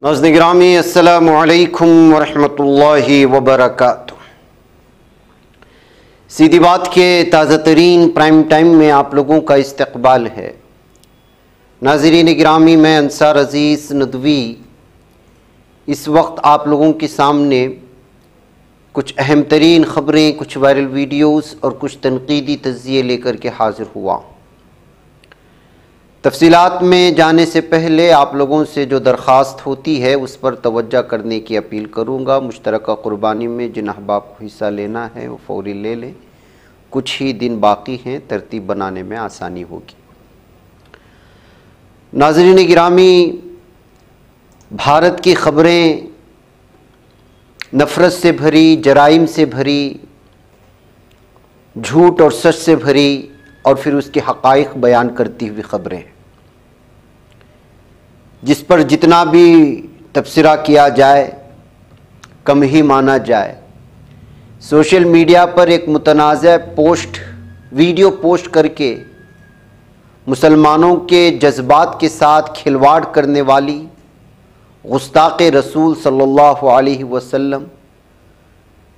नाज़रीन गिरामी अस्सलामु अलैकुम वरहमतुल्लाहि वबरकातुह। सीधी बात के ताज़ा तरीन प्राइम टाइम में आप लोगों का इस्तकबाल है। नाज़रीन गिरामी, मैं अंसार अज़ीज़ नदवी इस वक्त आप लोगों के सामने कुछ अहम तरीन ख़बरें, कुछ वायरल वीडियोज़ और कुछ तनकीदी तज़्ज़िये लेकर के हाज़िर हुआ। तफसीलात में जाने से पहले आप लोगों से जो दरख्वास्त होती है उस पर तवज्जो करने की अपील करूँगा। मुश्तरका क़ुरबानी में जिन अहबाब को हिस्सा लेना है वो फ़ौरी ले लें, कुछ ही दिन बाकी हैं, तरतीब बनाने में आसानी होगी। नाज़रीन गिरामी, भारत की ख़बरें नफ़रत से भरी, जराइम से भरी, झूठ और सच से भरी और फिर उसके हक़ाइक़ बयान करती हुई ख़बरें, जिस पर जितना भी तबसरा किया जाए कम ही माना जाए। सोशल मीडिया पर एक मुतनाज़ा वीडियो पोस्ट करके मुसलमानों के जज्बात के साथ खिलवाड़ करने वाली गुस्ताक़ रसूल सल्लल्लाहु अलैहि वसल्लम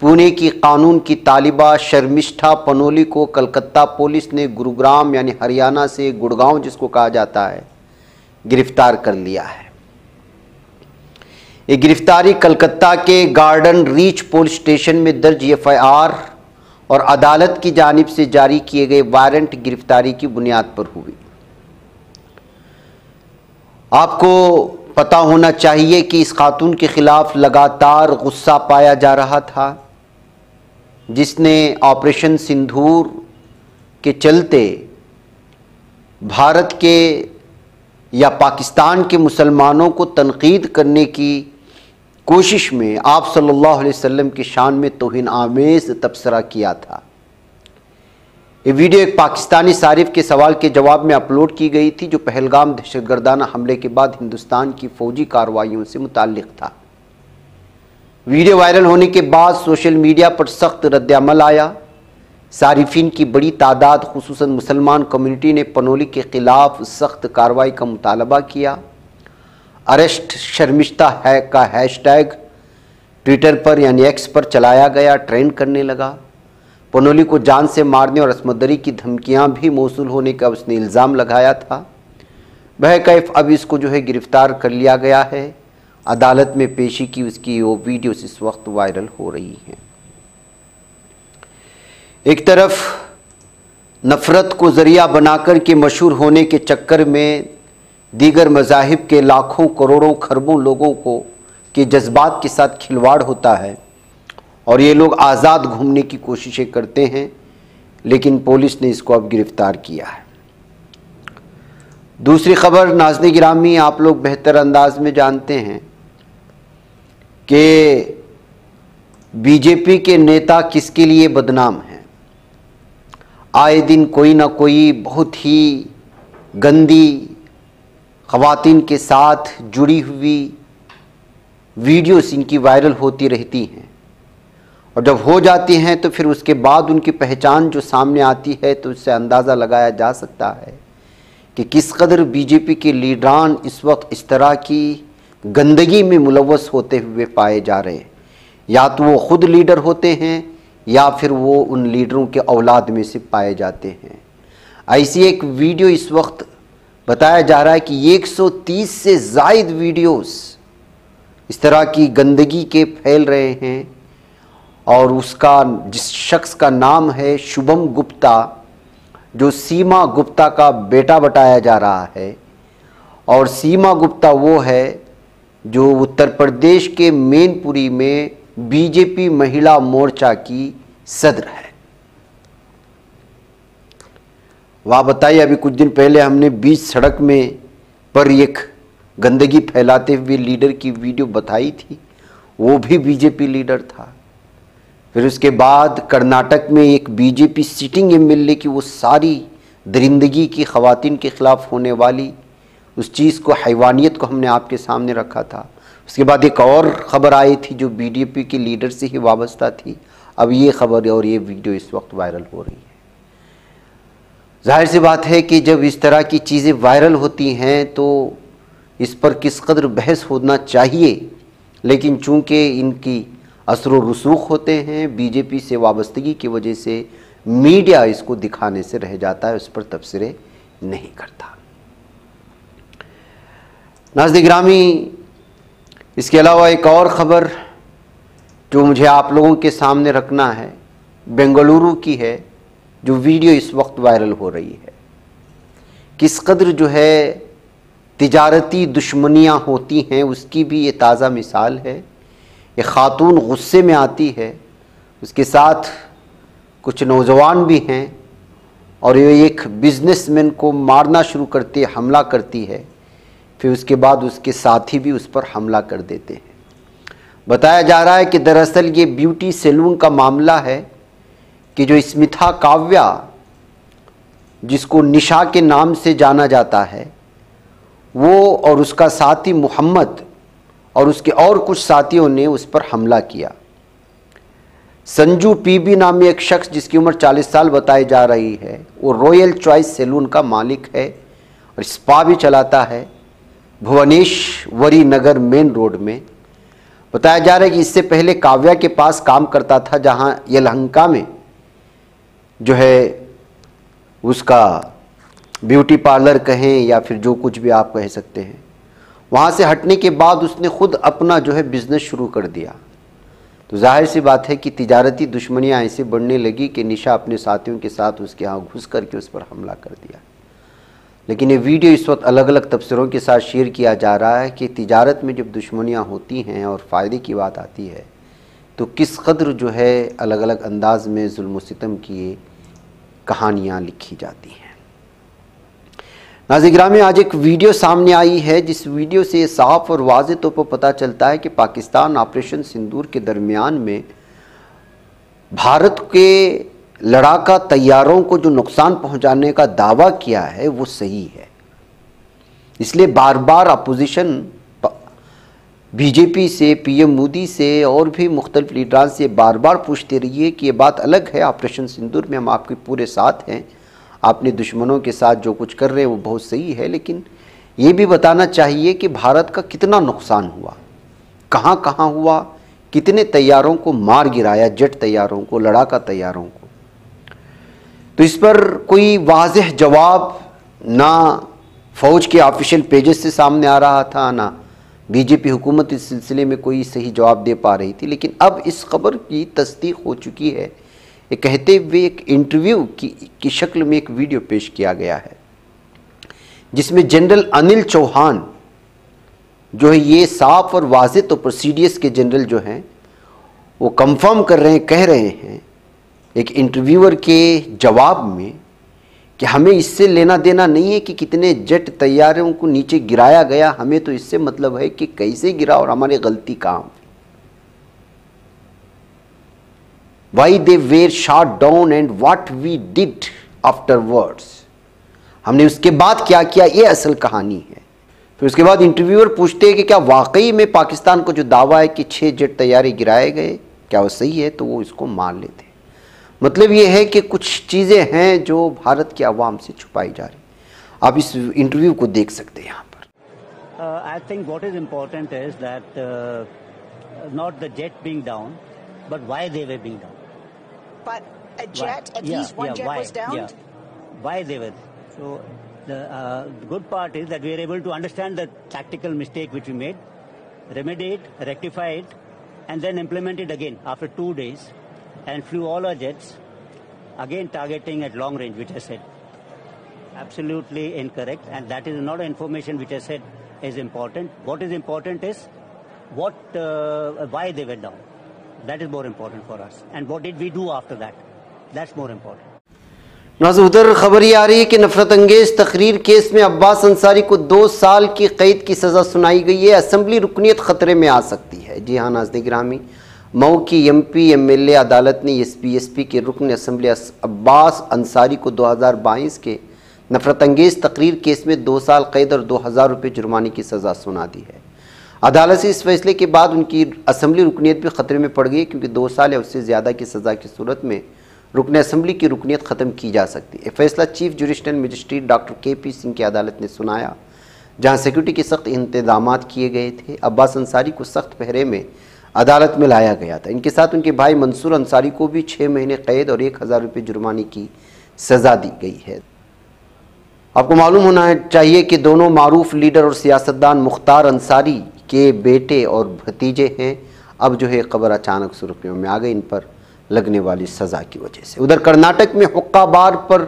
पुणे की कानून की तालिबा शर्मिष्ठा पनोली को कलकत्ता पुलिस ने गुरुग्राम यानी हरियाणा से गुड़गांव जिसको कहा जाता है गिरफ्तार कर लिया है। ये गिरफ्तारी कलकत्ता के गार्डन रीच पुलिस स्टेशन में दर्ज एफआईआर और अदालत की जानिब से जारी किए गए वारंट गिरफ्तारी की बुनियाद पर हुई। आपको पता होना चाहिए कि इस खातून के खिलाफ लगातार गुस्सा पाया जा रहा था, जिसने ऑपरेशन सिंदूर के चलते भारत के या पाकिस्तान के मुसलमानों को तनकीद करने की कोशिश में आप सल्लल्लाहु अलैहि वसल्लम की शान में तौहीन आमेज़ तबसरा किया था। ये वीडियो एक पाकिस्तानी सारिफ के सवाल के जवाब में अपलोड की गई थी, जो पहलगाम दहशतगर्दाना हमले के बाद हिंदुस्तान की फ़ौजी कार्रवाइयों से मुताल्लिक़ था। वीडियो वायरल होने के बाद सोशल मीडिया पर सख्त रद्द-ए-अमल आया। सारिफिन की बड़ी तादाद खुसूसन मुसलमान कम्युनिटी ने पनोली के ख़िलाफ़ सख्त कार्रवाई का मुतालबा किया। अरेस्ट शर्मिष्ठा है का हैशटैग ट्विटर पर यानी एक्स पर चलाया गया, ट्रेंड करने लगा। पनोली को जान से मारने और असमदरी की धमकियां भी मौसूल होने का उसने इल्ज़ाम लगाया था। बहरकैफ अब इसको गिरफ़्तार कर लिया गया है, अदालत में पेशी की उसकी वो वीडियोस इस वक्त वायरल हो रही हैं। एक तरफ नफ़रत को ज़रिया बनाकर के मशहूर होने के चक्कर में दीगर मज़ाहिब के लाखों करोड़ों खरबों लोगों को के जज्बात के साथ खिलवाड़ होता है और ये लोग आज़ाद घूमने की कोशिशें करते हैं, लेकिन पुलिस ने इसको अब गिरफ़्तार किया है। दूसरी ख़बर नाज़रीन गिरामी, आप लोग बेहतर अंदाज में जानते हैं कि बीजेपी के नेता किसके लिए बदनाम हैं। आए दिन कोई ना कोई बहुत ही गंदी ख़वातीन के साथ जुड़ी हुई वीडियोस इनकी वायरल होती रहती हैं और जब हो जाती हैं तो फिर उसके बाद उनकी पहचान जो सामने आती है तो उससे अंदाज़ा लगाया जा सकता है कि किस कदर बीजेपी के लीडरान इस वक्त इस तरह की गंदगी में मुलव्वस होते हुए पाए जा रहे हैं। या तो वो ख़ुद लीडर होते हैं या फिर वो उन लीडरों के औलाद में से पाए जाते हैं। ऐसी एक वीडियो इस वक्त बताया जा रहा है कि 130 से ज़ायद वीडियोस इस तरह की गंदगी के फैल रहे हैं और उसका जिस शख्स का नाम है शुभम गुप्ता, जो सीमा गुप्ता का बेटा बताया जा रहा है। और सीमा गुप्ता वो है जो उत्तर प्रदेश के मैनपुरी में बीजेपी महिला मोर्चा की सदर है। वहाँ बताइए, अभी कुछ दिन पहले हमने बीच सड़क में पर एक गंदगी फैलाते हुए लीडर की वीडियो बताई थी, वो भी बीजेपी लीडर था। फिर उसके बाद कर्नाटक में एक बीजेपी सिटिंग एमएलए की वो सारी दरिंदगी की ख़वातीन के ख़िलाफ़ होने वाली उस चीज़ को, हैवानियत को हमने आपके सामने रखा था। उसके बाद एक और ख़बर आई थी जो बीजेपी के लीडर से ही वाबस्ता थी। अब ये ख़बर और ये वीडियो इस वक्त वायरल हो रही है। जाहिर सी बात है कि जब इस तरह की चीज़ें वायरल होती हैं तो इस पर किस कदर बहस होना चाहिए, लेकिन चूंकि इनकी असर व रसूख होते हैं, बीजेपी से वाबस्तगी की वजह से मीडिया इसको दिखाने से रह जाता है, उस पर तबसरे नहीं करता। नाज़रीन गिरामी, इसके अलावा एक और ख़बर जो मुझे आप लोगों के सामने रखना है, बेंगलुरु की है, जो वीडियो इस वक्त वायरल हो रही है। किस कदर जो है तिजारती दुश्मनियाँ होती हैं, उसकी भी ये ताज़ा मिसाल है। एक ख़ातून गुस्से में आती है, उसके साथ कुछ नौजवान भी हैं और ये एक बिजनेसमैन को मारना शुरू करती है, हमला करती है। फिर उसके बाद उसके साथी भी उस पर हमला कर देते हैं। बताया जा रहा है कि दरअसल ये ब्यूटी सैलून का मामला है कि जो स्मिता काव्या, जिसको निशा के नाम से जाना जाता है, वो और उसका साथी मोहम्मद और उसके और कुछ साथियों ने उस पर हमला किया। संजू पीबी नामी एक शख्स जिसकी उम्र 40 साल बताई जा रही है, वो रॉयल चॉइस सैलून का मालिक है और स्पा भी चलाता है भुवनेश्वरी नगर मेन रोड में। बताया जा रहा है कि इससे पहले काव्या के पास काम करता था, जहां यलहंका में जो है उसका ब्यूटी पार्लर कहें या फिर जो कुछ भी आप कह सकते हैं। वहाँ से हटने के बाद उसने खुद अपना जो है बिज़नेस शुरू कर दिया। तो जाहिर सी बात है कि तिजारती दुश्मनियाँ ऐसे बढ़ने लगी कि निशा अपने साथियों के साथ उसके यहाँ घुस करके उस पर हमला कर दिया। लेकिन ये वीडियो इस वक्त अलग अलग तबसरों के साथ शेयर किया जा रहा है कि तिजारत में जब दुश्मनियाँ होती हैं और फ़ायदे की बात आती है तो किस कदर जो है अलग अलग अंदाज में जुल्म सितम की कहानियाँ लिखी जाती हैं। नाज़रीन गिरामी, आज एक वीडियो सामने आई है, जिस वीडियो से साफ और वाज़ेह तौर पर पता चलता है कि पाकिस्तान ऑपरेशन सिंदूर के दरमियान में भारत के लड़ाका तैयारों को जो नुकसान पहुंचाने का दावा किया है वो सही है। इसलिए बार बार अपोजिशन बीजेपी से, पीएम मोदी से और भी मुख्तलिफ लीडरान से बार बार पूछते रहिए कि ये बात अलग है, ऑपरेशन सिंदूर में हम आपके पूरे साथ हैं, आपने दुश्मनों के साथ जो कुछ कर रहे हैं वो बहुत सही है, लेकिन ये भी बताना चाहिए कि भारत का कितना नुकसान हुआ, कहाँ कहाँ हुआ, कितने तैयारों को मार गिराया, जेट तैयारों को, लड़ाका तैयारों को। तो इस पर कोई वाज़ेह जवाब ना फ़ौज के ऑफिशियल पेजेस से सामने आ रहा था, ना बीजेपी हुकूमत इस सिलसिले में कोई सही जवाब दे पा रही थी। लेकिन अब इस खबर की तस्दीक हो चुकी है, ये कहते हुए एक इंटरव्यू की शक्ल में एक वीडियो पेश किया गया है, जिसमें जनरल अनिल चौहान जो है ये साफ और वाज़ेह तौर पर सीडीएस के जनरल जो हैं वो कंफर्म कर रहे हैं, कह रहे हैं एक इंटरव्यूअर के जवाब में कि हमें इससे लेना देना नहीं है कि कितने जेट तैयारों को नीचे गिराया गया, हमें तो इससे मतलब है कि कैसे गिरा और हमारी गलती कहाँ। Why they were shot down and what we did afterwards, हमने उसके बाद क्या किया, ये असल कहानी है। फिर उसके बाद इंटरव्यूअर पूछते हैं कि क्या वाकई में पाकिस्तान को जो दावा है कि 6 जेट तैयारे गिराए गए, क्या वो सही है, तो वो इसको मान लेते हैं। मतलब ये है कि कुछ चीज़ें हैं जो भारत के अवाम से छुपाई जा रही। आप इस इंटरव्यू को देख सकते हैं यहाँ पर। I think what is important is that not the jet being down, but why they were being down. But a jet, at least one jet was downed? Why they were. So the good part is that we are able to understand the tactical mistake which we made, remedy it, rectify it, and then implement it again after 2 days, and flew all our jets, again targeting at long range, which I said. Absolutely incorrect, and that is not information which I said is important. What is important is why they were down. That is more important for us. And what did we do after that? That's more important. नाज़रीन, उधर खबर ये आ रही है कि नफरत अंगेज तकरीर case में अब्बास अंसारी को 2 साल की कैद की सज़ा सुनाई गई है। असेंबली रुकनीत ख़तरे में आ सकती है। जी हाँ नाज़रीन गिरामी, मऊ की एमपी एमएलए अदालत ने एसपी के रुकन असम्बली अब्बास अंसारी को 2022 के नफरत अंगेज तकरीर केस में 2 साल कैद और 2000 रुपये जुर्माने की सज़ा सुना दी है। अदालत से इस फैसले के बाद उनकी असम्बली रुकनीत भी ख़तरे में पड़ गई, क्योंकि 2 साल या उससे ज़्यादा की सज़ा की सूरत में रुकन असम्बली की रुकनीत ख़त्म की जा सकती है। फैसला chief judicial magistrate doctor KP Singh की अदालत ने सुनाया, जहां सिक्योरिटी के सख्त इंतजाम किए गए थे। अब्बास अंसारी को सख्त पहरे में अदालत में लाया गया था। इनके साथ उनके भाई मंसूर अंसारी को भी 6 महीने कैद और 1000 रुपये जुर्माने की सज़ा दी गई है। आपको मालूम होना चाहिए कि दोनों मारूफ लीडर और सियासतदान मुख्तार अंसारी के बेटे और भतीजे हैं। अब जो है खबर अचानक सुर्खियों में आ गई इन पर लगने वाली सज़ा की वजह से। उधर कर्नाटक में हुक्का बार पर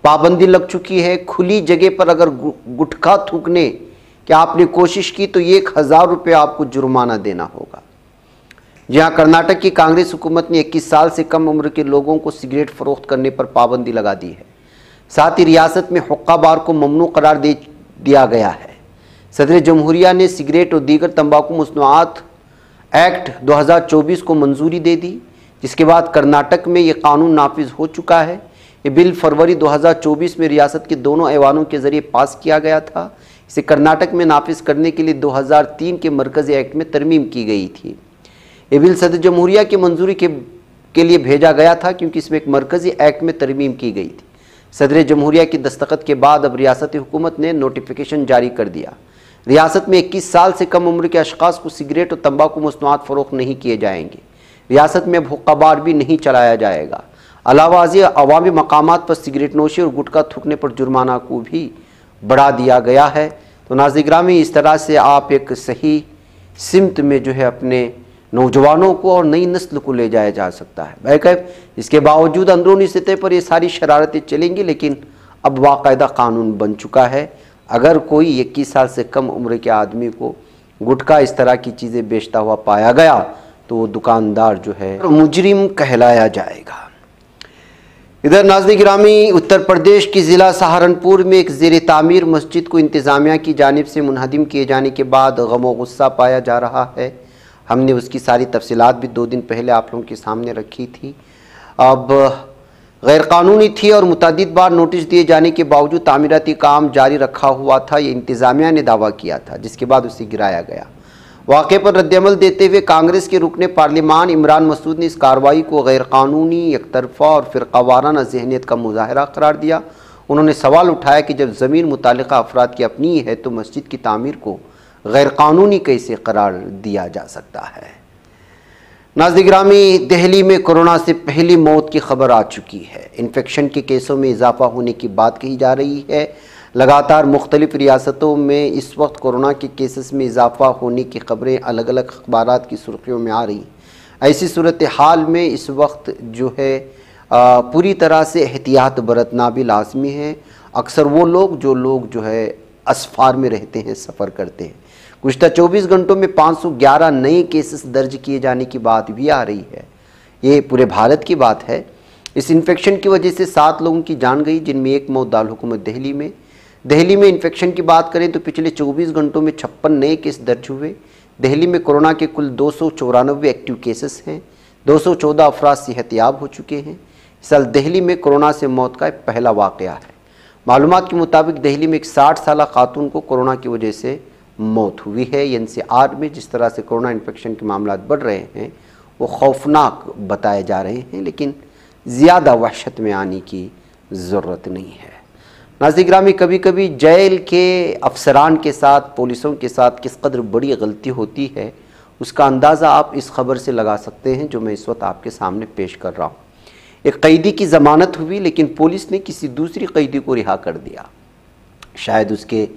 पाबंदी लग चुकी है। खुली जगह पर अगर गुटखा थूकने की आपने कोशिश की तो 1000 रुपये आपको जुर्माना देना होगा। जहां कर्नाटक की कांग्रेस हुकूमत ने 21 साल से कम उम्र के लोगों को सिगरेट फरोख्त करने पर पाबंदी लगा दी है। साथ ही रियासत में हुक्का बार को ममनू करार दे दिया गया है। सदर जमहूरिया ने सिगरेट और दीगर तंबाकू मसनूआत एक्ट 2024 को मंजूरी दे दी, जिसके बाद कर्नाटक में ये कानून नाफिज हो चुका है। ये बिल फरवरी 2024 में रियासत के दोनों ऐवानों के जरिए पास किया गया था। इसे कर्नाटक में नाफिज करने के लिए 2003 के मरकजी एक्ट में तरमीम की गई थी। ये बिल सदर जमहूरिया की मंजूरी के लिए भेजा गया था, क्योंकि इसमें एक मरकजी एक्ट में तरमीम की गई थी। सदर जमहूरिया की दस्तखत के बाद अब रियासती हुकूमत ने नोटिफिकेशन जारी कर दिया। रियासत में 21 साल से कम उम्र के अशखास को सिगरेट और तंबाकू मसनूआत फरोख्त नहीं किए जाएंगे। रियासत में अब हुक्का बार भी नहीं चलाया जाएगा। अलावाज़ी अवामी मकामात पर सिगरेट नोशी और गुटखा थूकने पर जुर्माना को भी बढ़ा दिया गया है। तो नाज़रीन गिरामी, इस तरह से आप एक सही सिमत में जो है अपने नौजवानों को और नई नस्ल को ले जाया जा सकता है। बहरकैफ इसके बावजूद अंदरूनी सतह पर ये सारी शरारतें चलेंगी, लेकिन अब बाकायदा कानून बन चुका है। अगर कोई 21 साल से कम उम्र के आदमी को गुटखा इस तरह की चीज़ें बेचता हुआ पाया गया तो वो दुकानदार जो है मुजरिम कहलाया जाएगा। इधर नाज़रीन गिरामी, उत्तर प्रदेश की ज़िला सहारनपुर में एक ज़ेर तामीर मस्जिद को इंतज़ामिया की जानिब से मुनहदिम किए जाने के बाद गम व गुस्सा पाया जा रहा है। हमने उसकी सारी तफसीलात भी 2 दिन पहले आप लोगों के सामने रखी थी। अब गैरकानूनी थी और मुतअद्दिद बार नोटिस दिए जाने के बावजूद तामीराती काम जारी रखा हुआ था, ये इंतज़ामिया ने दावा किया था, जिसके बाद उसे गिराया गया। वाक़े पर रद्दअमल देते हुए कांग्रेस के रुकने पार्लिमान इमरान मसूद ने इस कार्रवाई को गैरकानूनी, एकतरफ़ा और फ़िरक़ावाराना ज़हनियत का मुज़ाहरा करार दिया। उन्होंने सवाल उठाया कि जब ज़मीन मुतालिका अफराद की अपनी है तो मस्जिद की तामीर को गैरकानूनी कैसे करार दिया जा सकता है। नाज़रीन गिरामी, दिल्ली में कोरोना से पहली मौत की खबर आ चुकी है। इन्फेक्शन के केसों में इजाफा होने की बात कही जा रही है। लगातार मुख्तलिफ रियासतों में इस वक्त कोरोना के केसेस में इजाफा होने की खबरें अलग अलग अखबारात की सुर्खियों में आ रही। ऐसी सूरत हाल में इस वक्त जो है पूरी तरह से एहतियात बरतना भी लाजमी है। अक्सर वो लोग जो है असफार में रहते हैं, सफ़र करते हैं। गुज़िश्ता 24 घंटों में 511 नए केसेस दर्ज किए जाने की बात भी आ रही है। ये पूरे भारत की बात है। इस इन्फेक्शन की वजह से 7 लोगों की जान गई, जिनमें एक मौत दारुल हुकूमत दिल्ली में इन्फेक्शन की बात करें तो पिछले 24 घंटों में 56 नए केस दर्ज हुए। दिल्ली में कोरोना के कुल 294 एक्टिव केसेस हैं। 214 अफराद सेहतयाब हो चुके हैं। इस साल दिल्ली में कोरोना से मौत का पहला वाक़या है। मालूमात के मुताबिक दिल्ली में एक 60 साल खातून को कोरोना की वजह से मौत हुई है। एनसीआर में जिस तरह से कोरोना इन्फेक्शन के मामला बढ़ रहे हैं वो खौफनाक बताए जा रहे हैं, लेकिन ज़्यादा वहशत में आने की ज़रूरत नहीं है। नाज़रीन गिरामी, कभी कभी जेल के अफसरान के साथ, पुलिसों के साथ किस कदर बड़ी गलती होती है उसका अंदाज़ा आप इस खबर से लगा सकते हैं जो मैं इस वक्त आपके सामने पेश कर रहा हूँ। एक कैदी की ज़मानत हुई, लेकिन पुलिस ने किसी दूसरी कैदी को रिहा कर दिया। शायद उसके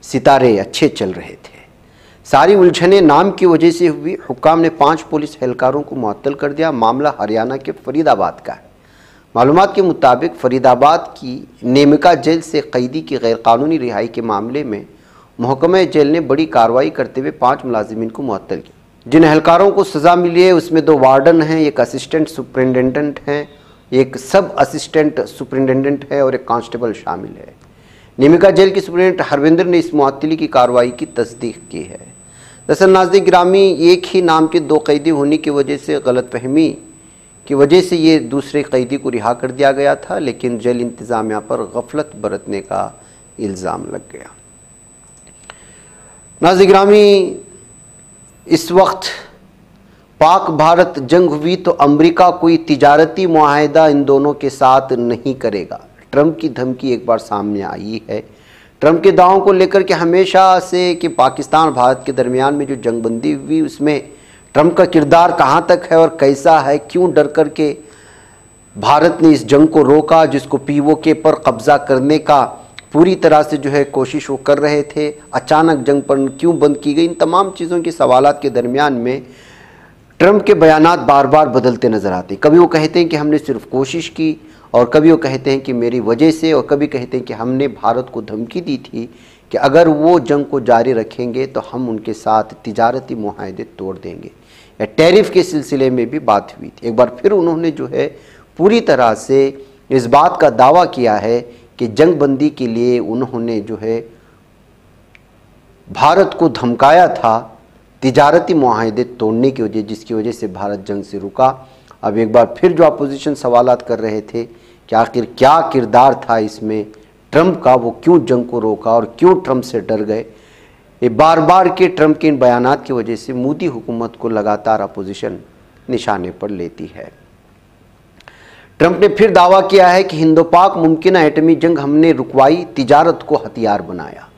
सितारे अच्छे चल रहे थे। सारी उलझनें नाम की वजह से हुई। हुक्काम ने 5 पुलिस एहलकारों को मुअत्तल कर दिया। मामला हरियाणा के फरीदाबाद का है। मालूमात के मुताबिक फरीदाबाद की नेमिका जेल से कैदी की गैरकानूनी रिहाई के मामले में महकमा जेल ने बड़ी कार्रवाई करते हुए 5 मुलाजिमीन को मुअत्तल किया। जिन एहलकारों को सज़ा मिली है उसमें 2 वार्डन हैं, एक असिस्टेंट सुपरिटेंडेंट हैं, एक सब असिस्टेंट सुपरिटेंडेंट है और एक कांस्टेबल शामिल है। नेमिका जेल के सुपरिटेंडेंट हरविंदर ने इस मुअत्तली की कार्रवाई की तस्दीक की है। दरअसल नाज़रीन गिरामी, एक ही नाम के 2 कैदी होने की वजह से गलतफहमी की वजह से ये दूसरे कैदी को रिहा कर दिया गया था, लेकिन जेल इंतज़ामिया पर गफलत बरतने का इल्ज़ाम लग गया। नाज़रीन गिरामी, इस वक्त पाक भारत जंग हुई तो अमेरिका कोई तिजारती मुआहदा इन दोनों के साथ नहीं करेगा। ट्रंप की धमकी एक बार सामने आई है। ट्रंप के दावों को लेकर के हमेशा से कि पाकिस्तान और भारत के दरमियान में जो जंगबंदी हुई उसमें ट्रंप का किरदार कहाँ तक है और कैसा है, क्यों डर करके भारत ने इस जंग को रोका जिसको पीओके पर कब्जा करने का पूरी तरह से जो है कोशिश वो कर रहे थे, अचानक जंग पर क्यों बंद की गई। इन तमाम चीज़ों के सवालात के दरमियान में ट्रंप के बयानात बार बार बदलते नज़र आते। कभी वो कहते हैं कि हमने सिर्फ कोशिश की, और कभी वो कहते हैं कि मेरी वजह से, और कभी कहते हैं कि हमने भारत को धमकी दी थी कि अगर वो जंग को जारी रखेंगे तो हम उनके साथ तिजारती मुआहदे तोड़ देंगे। या टैरिफ के सिलसिले में भी बात हुई थी। एक बार फिर उन्होंने जो है पूरी तरह से इस बात का दावा किया है कि जंग बंदी के लिए उन्होंने जो है भारत को धमकाया था तिजारती मुआहदे तोड़ने की वजह, जिसकी वजह से भारत जंग से रुका। अब एक बार फिर जो अपोजिशन सवालात कर रहे थे कि आखिर क्या किरदार था इसमें ट्रंप का, वो क्यों जंग को रोका और क्यों ट्रंप से डर गए, ये बार बार के ट्रंप के इन बयानात की वजह से मोदी हुकूमत को लगातार अपोजिशन निशाने पर लेती है। ट्रंप ने फिर दावा किया है कि हिंदो पाक मुमकिन एटमी जंग हमने रुकवाई, तिजारत को हथियार बनाया।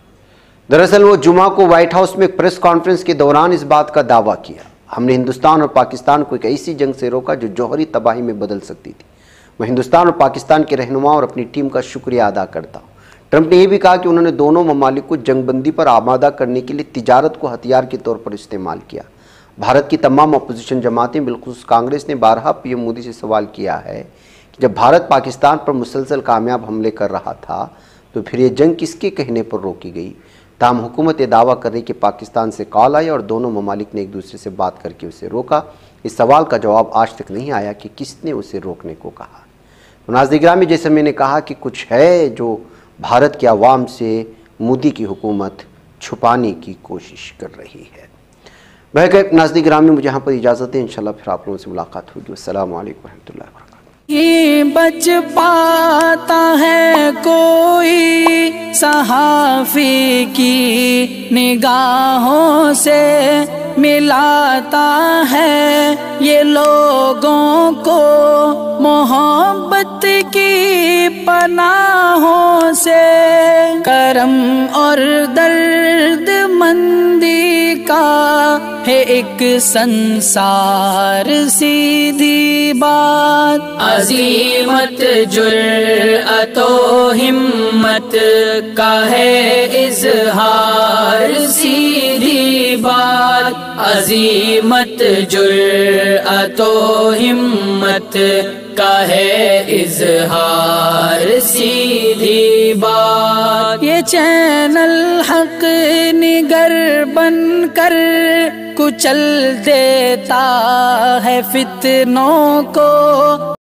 दरअसल वो जुमा को व्हाइट हाउस में प्रेस कॉन्फ्रेंस के दौरान इस बात का दावा किया, हमने हिंदुस्तान और पाकिस्तान को एक ऐसी जंग से रोका जो जौहरी तबाही में बदल सकती थी। मैं हिंदुस्तान और पाकिस्तान के रहनुमाओं और अपनी टीम का शुक्रिया अदा करता हूँ। ट्रंप ने यह भी कहा कि उन्होंने दोनों ममालिक को जंगबंदी पर आमादा करने के लिए तिजारत को हथियार के तौर पर इस्तेमाल किया। भारत की तमाम अपोजिशन जमातें बिलखुसूस कांग्रेस ने बारहा पीएम मोदी से सवाल किया है कि जब भारत पाकिस्तान पर मुसलसल कामयाब हमले कर रहा था तो फिर ये जंग किसके कहने पर रोकी गई। ताहम हुकूमत ये दावा कर रही कि पाकिस्तान से कॉल आई और दोनों ममालिक ने एक दूसरे से बात करके उसे रोका। इस सवाल का जवाब आज तक नहीं आया कि किसने उसे रोकने को कहा। तो नाज़रीन गिरामी, जैसे मैंने कहा कि कुछ है जो भारत के अवाम से मोदी की हुकूमत छुपाने की कोशिश कर रही है। बहरकैफ नाज़रीन गिरामी, मुझे यहाँ पर इजाज़त है, इंशाल्लाह फिर आप लोगों से मुलाकात होगी। अस्सलाम वालेकुम रहमतुल्लाहि व बरकातुहू। ये बच पाता है कोई सहाफ़ी की निगाहों से, मिलाता है ये लोगों को मोहब्बत की पनाहों से। करम और दर्द मंदी का है एक संसार सीधी बात, अज़ीमत जुर्अतो हिम्मत का है इज़हार सीधी बात, अज़ीमत जुर्अतो हिम्मत का है इज़हार सीधी बात। ये चैनल हक निगर बनकर कुचल देता है फितनों को,